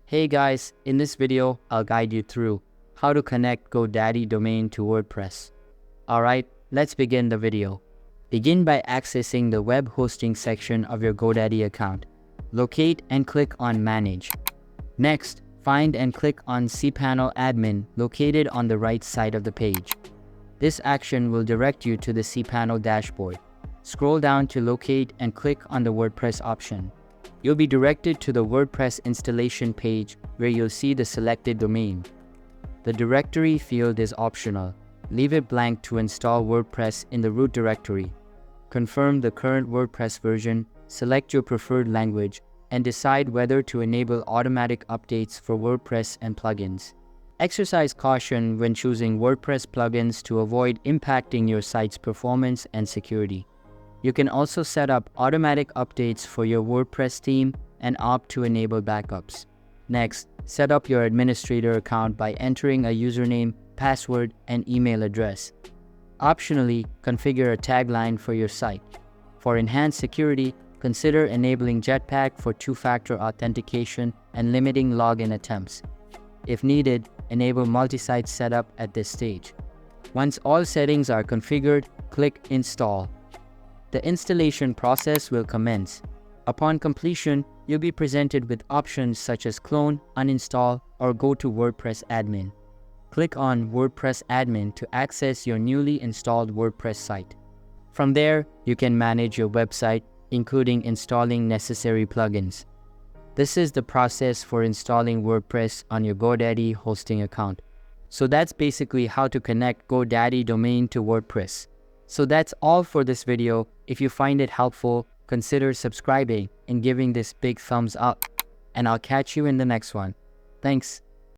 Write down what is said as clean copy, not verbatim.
Hey guys, in this video, I'll guide you through how to connect GoDaddy domain to WordPress. Alright, let's begin the video. Begin by accessing the web hosting section of your GoDaddy account. Locate and click on Manage. Next, find and click on cPanel Admin located on the right side of the page. This action will direct you to the cPanel dashboard. Scroll down to locate and click on the WordPress option. You'll be directed to the WordPress installation page where you'll see the selected domain. The directory field is optional. Leave it blank to install WordPress in the root directory. Confirm the current WordPress version, select your preferred language, and decide whether to enable automatic updates for WordPress and plugins. Exercise caution when choosing WordPress plugins to avoid impacting your site's performance and security. You can also set up automatic updates for your WordPress theme and opt to enable backups. Next, set up your administrator account by entering a username, password, and email address. Optionally, configure a tagline for your site. For enhanced security, consider enabling Jetpack for two-factor authentication and limiting login attempts. If needed, enable multi-site setup at this stage. Once all settings are configured, click Install. The installation process will commence. Upon completion, you'll be presented with options such as clone, uninstall, or go to WordPress admin. Click on WordPress admin to access your newly installed WordPress site. From there, you can manage your website, including installing necessary plugins. This is the process for installing WordPress on your GoDaddy hosting account. So that's basically how to connect GoDaddy domain to WordPress. So that's all for this video. If you find it helpful, consider subscribing and giving this big thumbs up. And I'll catch you in the next one. Thanks.